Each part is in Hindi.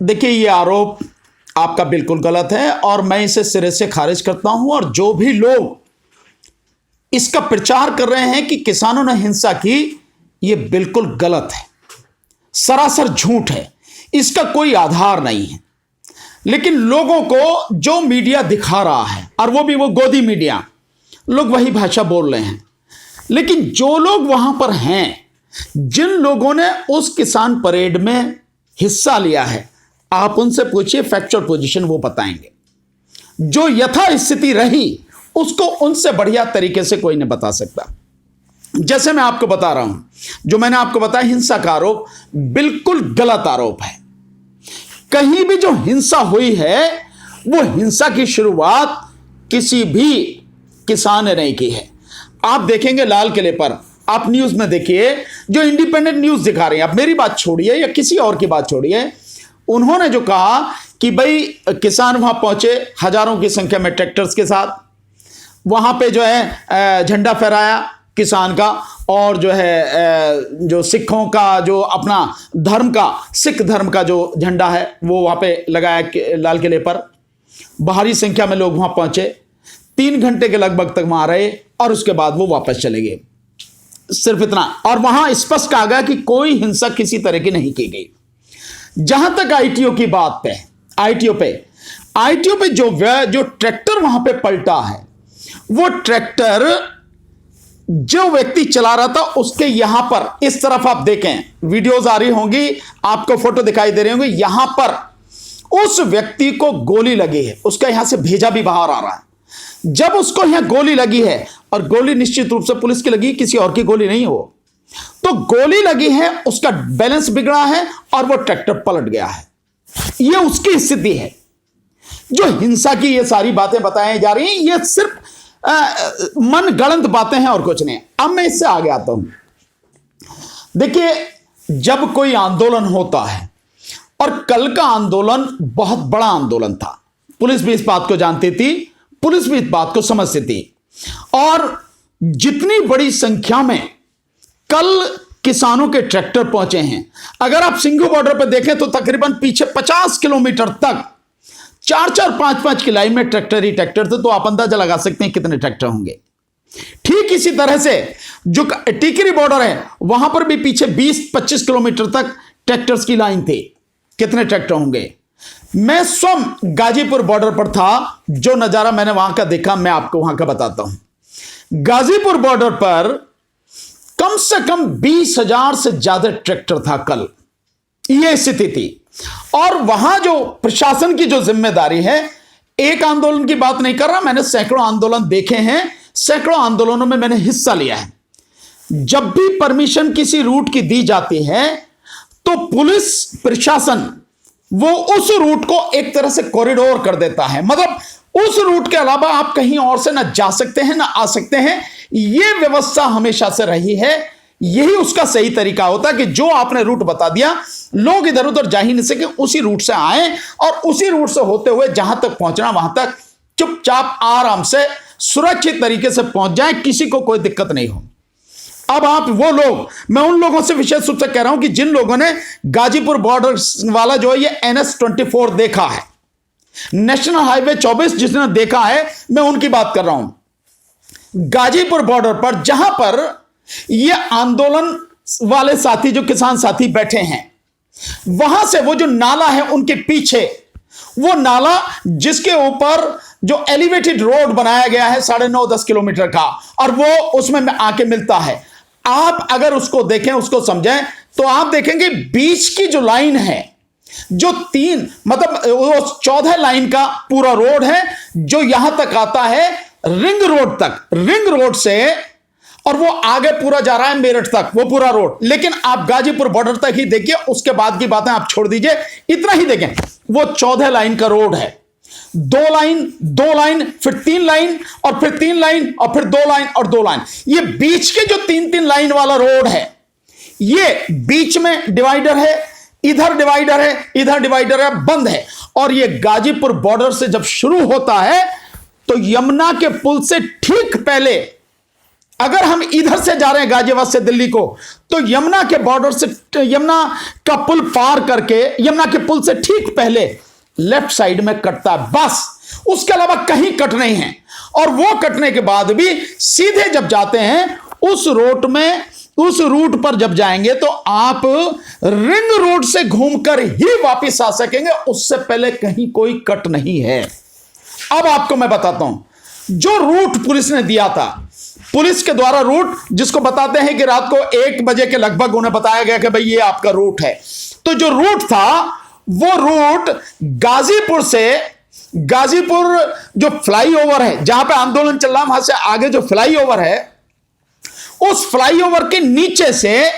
देखिए, ये आरोप आपका बिल्कुल गलत है और मैं इसे सिरे से खारिज करता हूं। और जो भी लोग इसका प्रचार कर रहे हैं कि किसानों ने हिंसा की, ये बिल्कुल गलत है, सरासर झूठ है, इसका कोई आधार नहीं है। लेकिन लोगों को जो मीडिया दिखा रहा है, और वो भी वो गोदी मीडिया, लोग वही भाषा बोल रहे हैं। लेकिन जो लोग वहां पर हैं, जिन लोगों ने उस किसान परेड में हिस्सा लिया है, आप उनसे पूछिए, फैक्चुअल पोजीशन वो बताएंगे। जो यथा स्थिति रही उसको उनसे बढ़िया तरीके से कोई नहीं बता सकता। जैसे मैं आपको बता रहा हूं, जो मैंने आपको बताया, हिंसा का आरोप बिल्कुल गलत आरोप है। कहीं भी जो हिंसा हुई है, वो हिंसा की शुरुआत किसी भी किसान ने नहीं की है। आप देखेंगे लाल किले पर, आप न्यूज में देखिए, जो इंडिपेंडेंट न्यूज दिखा रहे हैं, आप मेरी बात छोड़िए या किसी और की बात छोड़िए, उन्होंने जो कहा कि भाई किसान वहां पहुंचे हजारों की संख्या में ट्रैक्टर्स के साथ, वहां पे जो है झंडा फहराया किसान का, और जो है जो सिखों का जो अपना धर्म का, सिख धर्म का जो झंडा है वो वहां पे लगाया लाल किले पर। भारी संख्या में लोग वहां पहुंचे, 3 घंटे के लगभग तक वहां रहे और उसके बाद वो वापस चले गए। सिर्फ इतना। और वहां स्पष्ट कहा गया कि कोई हिंसा किसी तरह की नहीं की गई। जहां तक आईटीओ की बात पे, आईटीओ पे जो ट्रैक्टर वहां पे पलटा है, वो ट्रैक्टर जो व्यक्ति चला रहा था उसके यहां पर, इस तरफ आप देखें, वीडियोस आ रही होंगी, आपको फोटो दिखाई दे रहे होंगे, यहां पर उस व्यक्ति को गोली लगी है, उसका यहां से भेजा भी बाहर आ रहा है। जब उसको यहां गोली लगी है, और गोली निश्चित रूप से पुलिस की लगी, किसी और की गोली नहीं हो, तो गोली लगी है, उसका बैलेंस बिगड़ा है और वो ट्रैक्टर पलट गया है। ये उसकी स्थिति है। जो हिंसा की ये सारी बातें बताई जा रही हैं, ये सिर्फ मन गढ़ंत बातें हैं और कुछ नहीं। अब मैं इससे आगे आता हूं। देखिए, जब कोई आंदोलन होता है, और कल का आंदोलन बहुत बड़ा आंदोलन था, पुलिस भी इस बात को जानती थी, पुलिस भी इस बात को समझती थी, और जितनी बड़ी संख्या में कल किसानों के ट्रैक्टर पहुंचे हैं, अगर आप सिंघू बॉर्डर पर देखें तो तकरीबन पीछे 50 किलोमीटर तक 4-4, 5-5 की लाइन में ट्रैक्टर ही ट्रैक्टर थे। तो आप अंदाजा लगा सकते हैं कितने ट्रैक्टर होंगे। ठीक इसी तरह से जो टिकरी बॉर्डर है, वहां पर भी पीछे 20-25 किलोमीटर तक ट्रैक्टर्स की लाइन थी। कितने ट्रैक्टर होंगे? मैं स्वयं गाजीपुर बॉर्डर पर था, जो नजारा मैंने वहां का देखा, मैं आपको वहां का बताता हूं। गाजीपुर बॉर्डर पर कम से कम 20,000 से ज्यादा ट्रैक्टर था कल, यह स्थिति थी। और वहां जो प्रशासन की जो जिम्मेदारी है, एक आंदोलन की बात नहीं कर रहा, मैंने सैकड़ों आंदोलन देखे हैं, सैकड़ों आंदोलनों में मैंने हिस्सा लिया है। जब भी परमिशन किसी रूट की दी जाती है, तो पुलिस प्रशासन वो उस रूट को एक तरह से कॉरिडोर कर देता है, मतलब उस रूट के अलावा आप कहीं और से ना जा सकते हैं ना आ सकते हैं। यह व्यवस्था हमेशा से रही है। यही उसका सही तरीका होता है कि जो आपने रूट बता दिया, लोग इधर उधर जा ही नहीं सके, उसी रूट से आए और उसी रूट से होते हुए जहां तक पहुंचना वहां तक चुपचाप आराम से सुरक्षित तरीके से पहुंच जाए, किसी को कोई दिक्कत नहीं हो। अब आप वो लोग, मैं उन लोगों से विशेष रूप से कह रहा हूं कि जिन लोगों ने गाजीपुर बॉर्डर वाला जो है ये NH-24 देखा है, नेशनल हाईवे 24 जिसने देखा है, मैं उनकी बात कर रहा हूं। गाजीपुर बॉर्डर पर जहां पर ये आंदोलन वाले साथी, जो किसान साथी बैठे हैं, वहां से वो जो नाला है उनके पीछे, वो नाला जिसके ऊपर जो एलिवेटेड रोड बनाया गया है 9.5-10 किलोमीटर का, और वो उसमें आके मिलता है। आप अगर उसको देखें, उसको समझें, तो आप देखेंगे बीच की जो लाइन है, जो 3 मतलब वो 14 लाइन का पूरा रोड है, जो यहां तक आता है रिंग रोड तक, रिंग रोड से, और वो आगे पूरा जा रहा है मेरठ तक, वो पूरा रोड। लेकिन आप गाजीपुर बॉर्डर तक ही देखिए, उसके बाद की बातें आप छोड़ दीजिए, इतना ही देखें, वो 14 लाइन का रोड है। 2 लाइन, 2 लाइन, फिर 3 लाइन, और फिर 3 लाइन, और फिर 2 लाइन और 2 लाइन। ये बीच के जो 3-3 लाइन वाला रोड है, ये बीच में डिवाइडर है, इधर डिवाइडर है, इधर डिवाइडर है, बंद है। और ये गाजीपुर बॉर्डर से जब शुरू होता है, तो यमुना के पुल से ठीक पहले अगर हम इधर से जा रहे हैं गाजियाबाद से दिल्ली को, तो यमुना के बॉर्डर से, यमुना का पुल पार करके, यमुना के पुल से ठीक पहले लेफ्ट साइड में कटता है, बस उसके अलावा कहीं कट नहीं है। और वो कटने के बाद भी सीधे जब जाते हैं उस रोड में, उस रूट पर जब जाएंगे तो आप रिंग रोड से घूमकर ही वापस आ सकेंगे, उससे पहले कहीं कोई कट नहीं है। अब आपको मैं बताता हूं, जो रूट पुलिस ने दिया था, पुलिस के द्वारा रूट जिसको बताते हैं कि रात को 1 बजे के लगभग उन्हें बताया गया कि भाई ये आपका रूट है। तो जो रूट था वो रूट गाजीपुर से, गाजीपुर जो फ्लाईओवर है जहां पे आंदोलन चल रहा है, वहां से आगे जो फ्लाईओवर है, उस फ्लाईओवर के नीचे से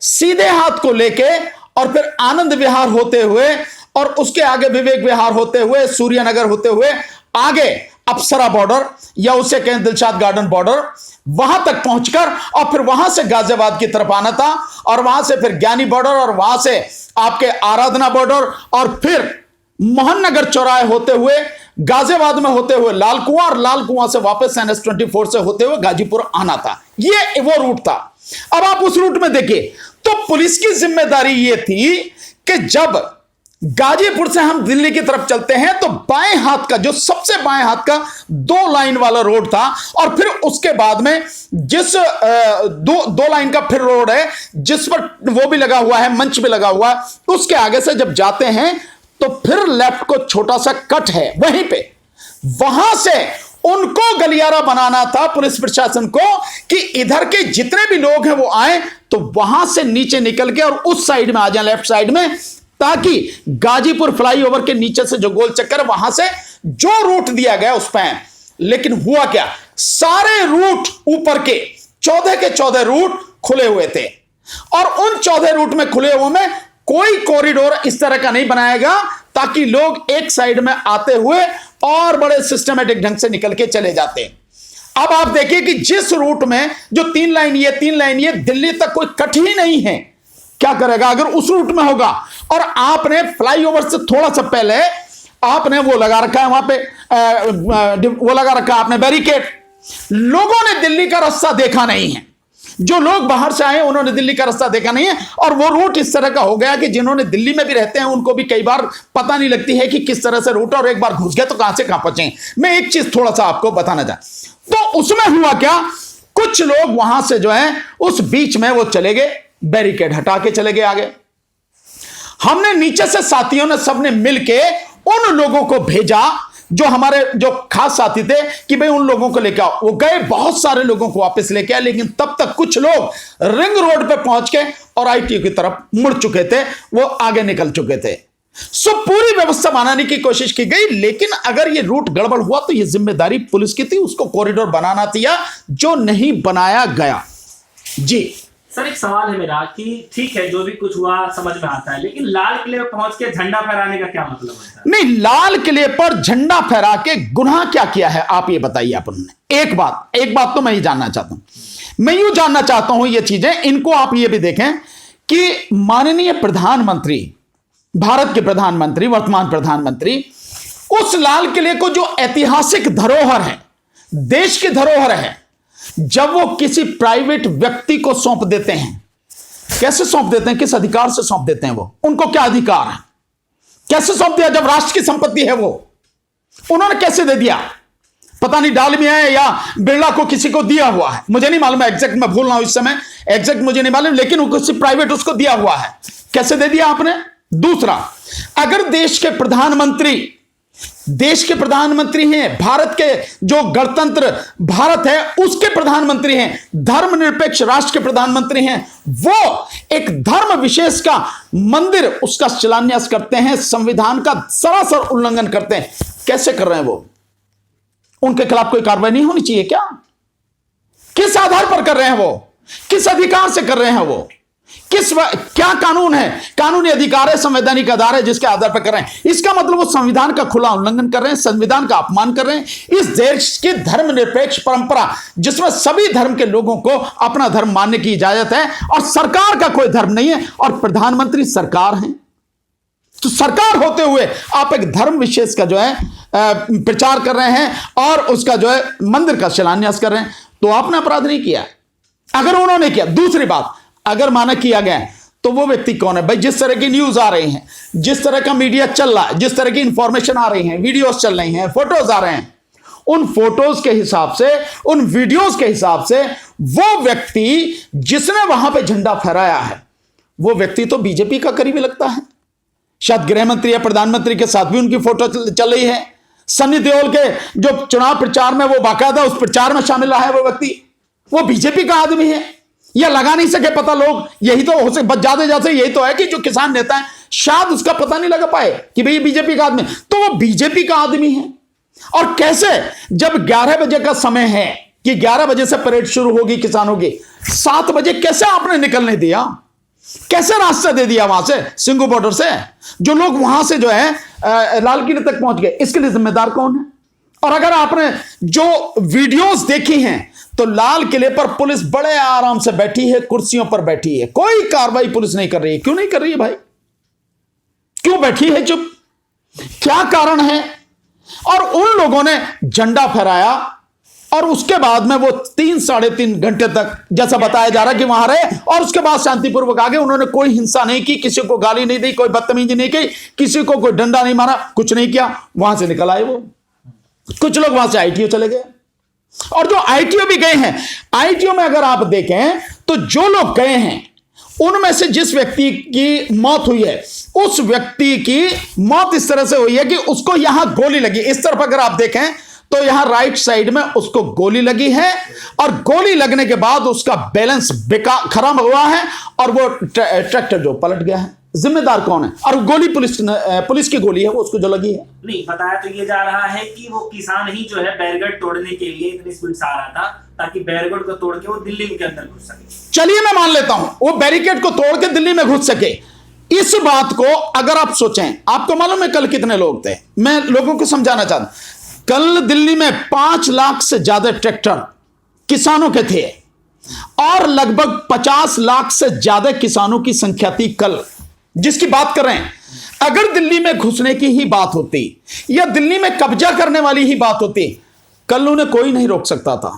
सीधे हाथ को लेके और फिर आनंद विहार होते हुए और उसके आगे विवेक विहार होते हुए, सूर्यनगर होते हुए आगे अप्सरा बॉर्डर या उसे कहें दिलशाद गार्डन बॉर्डर, वहां तक पहुंचकर और फिर वहां से गाजियाबाद की तरफ आना था, और वहां से फिर ज्ञानी बॉर्डर, और वहां से आपके आराधना बॉर्डर, और फिर मोहन नगर चौराहे होते हुए गाजियाबाद में होते हुए लाल कुआं, और लाल कुआं से वापस NH-24 से होते हुए गाजीपुर आना था। ये वो रूट था। अब आप उस रूट में देखिए तो पुलिस की जिम्मेदारी ये थी कि जब गाजीपुर से हम दिल्ली की तरफ चलते हैं तो बाएं हाथ का, जो सबसे बाएं हाथ का 2 लाइन वाला रोड था, और फिर उसके बाद में जिस दो लाइन का फिर रोड है जिस पर वो भी लगा हुआ है, मंच भी लगा हुआ है, उसके आगे से जब जाते हैं तो फिर लेफ्ट को छोटा सा कट है, वहीं पे वहां से उनको गलियारा बनाना था पुलिस प्रशासन को कि इधर के जितने भी लोग हैं वो आए तो वहां से नीचे निकल के और उस साइड में आ जाए, लेफ्ट साइड में, ताकि गाजीपुर फ्लाईओवर के नीचे से जो गोल चक्कर, वहां से जो रूट दिया गया उस पर। लेकिन हुआ क्या, सारे रूट ऊपर के 14 के 14 रूट खुले हुए थे, और उन 14 रूट में खुले हुए में कोई कॉरिडोर इस तरह का नहीं बनाएगा ताकि लोग एक साइड में आते हुए और बड़े सिस्टमेटिक ढंग से निकल के चले जाते। अब आप देखिए कि जिस रूट में जो 3 लाइन ये 3 लाइन ये, दिल्ली तक कोई कट ही नहीं है, क्या करेगा अगर उस रूट में होगा। और आपने फ्लाईओवर से थोड़ा सा पहले आपने वो लगा रखा है, वहां पे वो लगा रखा है आपने बैरिकेड। लोगों ने दिल्ली का रास्ता देखा नहीं है, जो लोग बाहर से आए उन्होंने दिल्ली का रास्ता देखा नहीं है, और वो रूट इस तरह का हो गया कि जिन्होंने दिल्ली में भी रहते हैं उनको भी कई बार पता नहीं लगती है कि किस तरह से रूट, और एक बार घुस गए तो कहां से कहां पहुंचे। मैं एक चीज थोड़ा सा आपको बताना चाहता, तो उसमें हुआ क्या, कुछ लोग वहां से जो है उस बीच में वो चले गए, बैरिकेड हटा के चले गए आगे। हमने नीचे से साथियों ने सबने मिलके उन लोगों को भेजा जो हमारे जो खास साथी थे कि भाई उन लोगों को लेकर आओ। वो गए, बहुत सारे लोगों को वापस लेके आए, लेकिन तब तक कुछ लोग रिंग रोड पे पहुंच के और ITO की तरफ मुड़ चुके थे, वो आगे निकल चुके थे। सो पूरी व्यवस्था बनाने की कोशिश की गई, लेकिन अगर ये रूट गड़बड़ हुआ तो ये जिम्मेदारी पुलिस की थी, उसको कॉरिडोर बनाना था, जो नहीं बनाया गया। जी सर, एक सवाल है मेरा कि ठीक है जो भी कुछ हुआ समझ में आता है, लेकिन लाल किले पर पहुंच के झंडा फहराने का क्या मतलब है? नहीं, लाल किले पर झंडा फहरा के गुनाह क्या किया है आप ये बताइए आप उन्होंने। एक बात तो मैं ये जानना चाहता हूं, मैं यूं जानना चाहता हूं ये चीजें, इनको आप ये भी देखें कि माननीय प्रधानमंत्री, भारत के प्रधानमंत्री, वर्तमान प्रधानमंत्री, उस लाल किले को जो ऐतिहासिक धरोहर है, देश की धरोहर है, जब वो किसी प्राइवेट व्यक्ति को सौंप देते हैं, कैसे सौंप देते हैं, किस अधिकार से सौंप देते हैं, वो उनको क्या अधिकार है, कैसे सौंप दिया? जब राष्ट्र की संपत्ति है वो उन्होंने कैसे दे दिया? पता नहीं डालमिया है या बिरला को किसी को दिया हुआ है, मुझे नहीं मालूम, एग्जैक्ट मैं भूल रहा हूं इस समय, एग्जैक्ट मुझे नहीं मालूम, लेकिन वो किसी प्राइवेट उसको दिया हुआ है, कैसे दे दिया आपने? दूसरा, अगर देश के प्रधानमंत्री हैं, भारत के जो गणतंत्र भारत है उसके प्रधानमंत्री हैं, धर्मनिरपेक्ष राष्ट्र के प्रधानमंत्री हैं, वो एक धर्म विशेष का मंदिर उसका शिलान्यास करते हैं, संविधान का सरासर उल्लंघन करते हैं, कैसे कर रहे हैं वो? उनके खिलाफ कोई कार्रवाई नहीं होनी चाहिए क्या? किस आधार पर कर रहे हैं वो? किस अधिकार से कर रहे हैं वो? क्या कानून है? कानूनी अधिकार है, संवैधानिक आधार है जिसके आधार पर कर रहे हैं। इसका मतलब वो संविधान का खुला उल्लंघन कर रहे हैं, संविधान का अपमान कर रहे हैं। इस देश की धर्मनिरपेक्ष परंपरा जिसमें सभी धर्म के लोगों को अपना धर्म मानने की इजाजत है और सरकार का कोई धर्म नहीं है, और प्रधानमंत्री सरकार है, तो सरकार होते हुए आप एक धर्म विशेष का जो है प्रचार कर रहे हैं और उसका जो है मंदिर का शिलान्यास कर रहे हैं। तो आपने अपराध नहीं किया। अगर उन्होंने किया, दूसरी बात, अगर माना किया गया है, तो वो व्यक्ति कौन है भाई? जिस तरह की न्यूज आ रही हैं, जिस तरह का मीडिया चल रहा है, जिस तरह की इंफॉर्मेशन आ रही है, वीडियोस चल रही हैं, फोटोज आ रहे हैं, उन फोटोज के हिसाब से, उन वीडियोस के हिसाब से वो व्यक्ति जिसने वहां पे झंडा फहराया है, वो व्यक्ति तो बीजेपी का करीबी लगता है। शायद गृह मंत्री या प्रधानमंत्री के साथ भी उनकी फोटो चल रही है। सनी देओल के जो चुनाव प्रचार में वो बाकायदा उस प्रचार में शामिल रहा है वो व्यक्ति, वो बीजेपी का आदमी है। या लगा नहीं सके पता लोग, यही तो हो सके, बस ज्यादा ज्यादा यही तो है कि जो किसान नेता है शायद उसका पता नहीं लगा पाए कि भाई बीजेपी का आदमी, तो वो बीजेपी का आदमी है। और कैसे, जब 11 बजे का समय है कि 11 बजे से परेड शुरू होगी किसानों की, 7 बजे कैसे आपने निकलने दिया? कैसे रास्ता दे दिया वहां से, सिंगू बॉर्डर से? जो लोग वहां से जो है लाल किले तक पहुंच गए, इसके लिए जिम्मेदार कौन है? और अगर आपने जो वीडियोस देखी हैं, तो लाल किले पर पुलिस बड़े आराम से बैठी है, कुर्सियों पर बैठी है, कोई कार्रवाई पुलिस नहीं कर रही है। क्यों नहीं कर रही है भाई? क्यों बैठी है चुप? क्या कारण है? और उन लोगों ने झंडा फहराया और उसके बाद में वो 3-3.5 घंटे तक, जैसा बताया जा रहा है कि वहां रहे, और उसके बाद शांतिपूर्वक आगे। उन्होंने कोई हिंसा नहीं की, किसी को गाली नहीं दी, कोई बदतमीजी नहीं की, किसी को कोई डंडा नहीं मारा, कुछ नहीं किया। वहां से निकल आए वो। कुछ लोग वहां से आईटीओ चले गए, और जो आईटीओ भी गए हैं, आईटीओ में अगर आप देखें तो जो लोग गए हैं उनमें से जिस व्यक्ति की मौत हुई है, उस व्यक्ति की मौत इस तरह से हुई है कि उसको यहां गोली लगी। इस तरफ अगर आप देखें तो यहां राइट साइड में उसको गोली लगी है, और गोली लगने के बाद उसका बैलेंस खराब हुआ है और वो ट्रैक्टर जो पलट गया है। जिम्मेदार कौन है? और गोली पुलिस की गोली है वो उसको जो लगी है। नहीं, बताया तो ये जा रहा है कि वो किसान ही जो है बैरिकेड तोड़ने के लिए इतनी स्पीड से आ रहा था ताकि बैरिकेड को तोड़ के वो दिल्ली के अंदर घुस सके। चलिए मैं मान लेता हूं वो बैरिकेड को तोड़ के दिल्ली में घुस सके। इस बात को अगर आप सोचें, आपको मालूम है कल कितने लोग थे? मैं लोगों को समझाना चाहता हूं, कल दिल्ली में 5 लाख से ज्यादा ट्रैक्टर किसानों के थे, और लगभग 50 लाख से ज्यादा किसानों की संख्या थी कल जिसकी बात कर रहे हैं। अगर दिल्ली में घुसने की ही बात होती या दिल्ली में कब्जा करने वाली ही बात होती, कल उन्हें कोई नहीं रोक सकता था।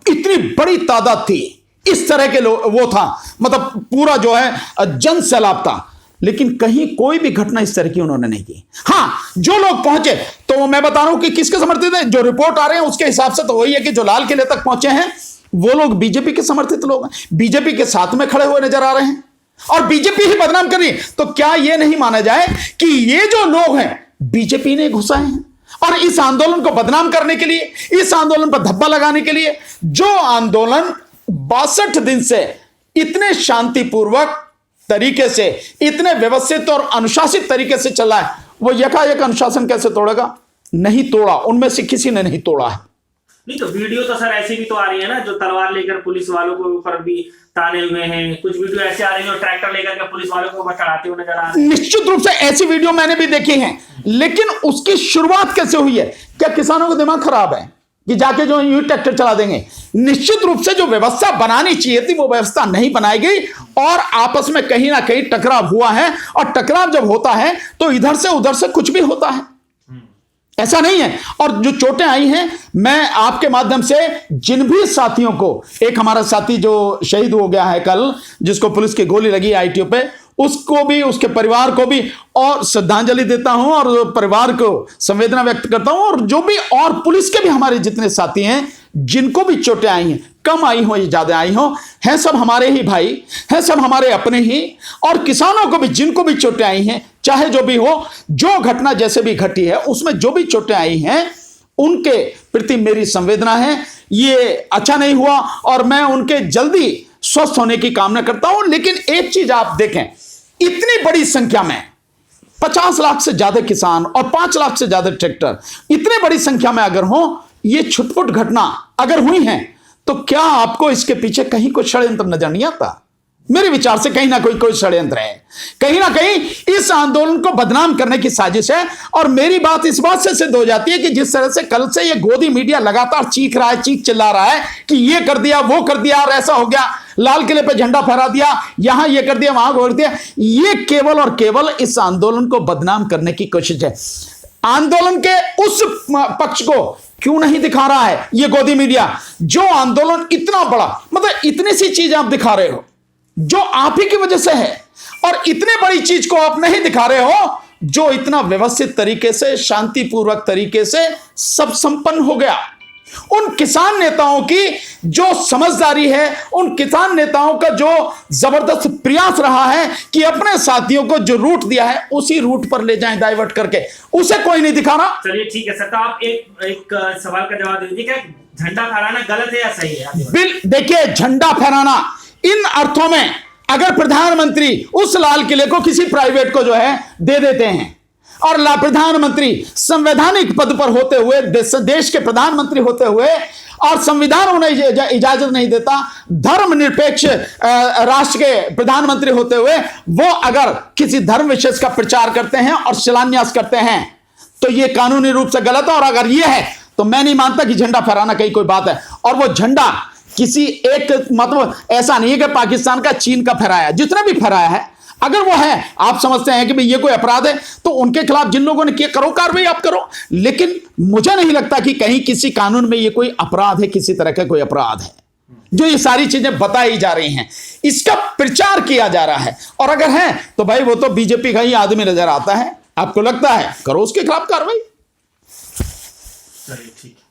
इतनी बड़ी तादाद थी, इस तरह के वो था, मतलब पूरा जो है जन सैलाब था। लेकिन कहीं कोई भी घटना इस तरह की उन्होंने नहीं की। हां, जो लोग पहुंचे तो मैं बता रहा हूं कि किसके समर्थित है। जो रिपोर्ट आ रहे हैं उसके हिसाब से तो वही है कि जो लाल किले तक पहुंचे हैं वो लोग बीजेपी के समर्थित लोग हैं, बीजेपी के साथ में खड़े हुए नजर आ रहे हैं, और बीजेपी ही बदनाम कर रही है। तो क्या यह नहीं माना जाए कि ये जो लोग हैं बीजेपी ने घुसाए हैं, और इस आंदोलन को बदनाम करने के लिए, इस आंदोलन पर धब्बा लगाने के लिए, जो आंदोलन 62 दिन से इतने शांतिपूर्वक तरीके से, इतने व्यवस्थित और अनुशासित तरीके से चला है, वो यकायक अनुशासन कैसे तोड़ेगा? नहीं तोड़ा, उनमें से किसी ने नहीं तोड़ा है। नहीं तो वीडियो तो सर ऐसी भी तो आ रही है ना, जो तलवार लेकर पुलिस वालों के ऊपर भी ताने हुए हैं। कुछ वीडियो ऐसे आ रही है ट्रैक्टर लेकर के पुलिस वालों को चढ़ाते हुए नजर आ रहे हैं। निश्चित रूप से ऐसी वीडियो मैंने भी देखी हैं, लेकिन उसकी शुरुआत कैसे हुई है? क्या किसानों का दिमाग खराब है कि जाके जो यूं ट्रैक्टर चला देंगे? निश्चित रूप से जो व्यवस्था बनानी चाहिए थी वो व्यवस्था नहीं बनाई गई, और आपस में कहीं ना कहीं टकराव हुआ है। और टकराव जब होता है तो इधर से उधर से कुछ भी होता है, ऐसा नहीं है। और जो चोटें आई हैं, मैं आपके माध्यम से जिन भी साथियों को, एक हमारा साथी जो शहीद हो गया है कल, जिसको पुलिस की गोली लगी आईटीओ पे, उसको भी, उसके परिवार को भी और श्रद्धांजलि देता हूं, और परिवार को संवेदना व्यक्त करता हूं। और जो भी और पुलिस के भी हमारे जितने साथी हैं जिनको भी चोटें आई हैं, कम आई हो या ज्यादा आई हो, हैं सब हमारे ही भाई हैं, सब हमारे अपने ही। और किसानों को भी जिनको भी चोटें आई हैं, चाहे जो भी हो, जो घटना जैसे भी घटी है उसमें जो भी चोटें आई हैं, उनके प्रति मेरी संवेदना है। ये अच्छा नहीं हुआ और मैं उनके जल्दी स्वस्थ होने की कामना करता हूं। लेकिन एक चीज आप देखें, इतनी बड़ी संख्या में 50 लाख से ज्यादा किसान और 5 लाख से ज्यादा ट्रैक्टर, इतने बड़ी संख्या में अगर हो, ये छुटपुट घटना अगर हुई है, तो क्या आपको इसके पीछे कहीं कोई षड्यंत्र नजर नहीं आता? मेरे विचार से कहीं ना कोई षड्यंत्र है, कहीं ना कहीं इस आंदोलन को बदनाम करने की साजिश है। और मेरी बात इस बात से सिद्ध हो जाती है कि जिस तरह से कल से ये गोदी मीडिया लगातार चीख रहा है, चीख चिल्ला रहा है कि ये कर दिया, वो कर दिया, और ऐसा हो गया, लाल किले पे झंडा फहरा दिया, यहां ये कर दिया, वहां वो कर दिया, ये केवल और केवल इस आंदोलन को बदनाम करने की कोशिश है। आंदोलन के उस पक्ष को क्यों नहीं दिखा रहा है ये गोदी मीडिया? जो आंदोलन इतना बड़ा, मतलब इतनी सी चीज आप दिखा रहे हो जो आप ही की वजह से है, और इतनी बड़ी चीज को आप नहीं दिखा रहे हो जो इतना व्यवस्थित तरीके से, शांतिपूर्वक तरीके से सब संपन्न हो गया। उन किसान नेताओं की जो समझदारी है, उन किसान नेताओं का जो जबरदस्त प्रयास रहा है कि अपने साथियों को जो रूट दिया है उसी रूट पर ले जाएं डाइवर्ट करके, उसे कोई नहीं दिखा रहा। चलिए ठीक है सर, तो आप एक सवाल का जवाब दीजिए, क्या झंडा फहराना गलत है या सही है? देखिए, झंडा फहराना इन अर्थों में, अगर प्रधानमंत्री उस लाल किले को किसी प्राइवेट को जो है दे देते हैं और प्रधानमंत्री संवैधानिक पद पर होते हुए, देश के प्रधानमंत्री होते हुए, और संविधान उन्हें इजाजत नहीं देता, धर्मनिरपेक्ष राष्ट्र के प्रधानमंत्री होते हुए वो अगर किसी धर्म विशेष का प्रचार करते हैं और शिलान्यास करते हैं तो ये कानूनी रूप से गलत है। और अगर ये है तो मैं नहीं मानता कि झंडा फहराना कहीं कोई बात है। और वो झंडा किसी एक, मतलब ऐसा नहीं है कि पाकिस्तान का, चीन का फहराया, जितना भी फहराया है, अगर वो है, आप समझते हैं कि भाई ये कोई अपराध है तो उनके खिलाफ जिन लोगों ने किया करो कार्रवाई आप करो, लेकिन मुझे नहीं लगता कि कहीं किसी कानून में ये कोई अपराध है, किसी तरह का कोई अपराध है। जो ये सारी चीजें बताई जा रही हैं, इसका प्रचार किया जा रहा है, और अगर है तो भाई वो तो बीजेपी का ही आदमी नजर आता है, आपको लगता है, करो उसके खिलाफ कार्रवाई। चलिए ठीक है।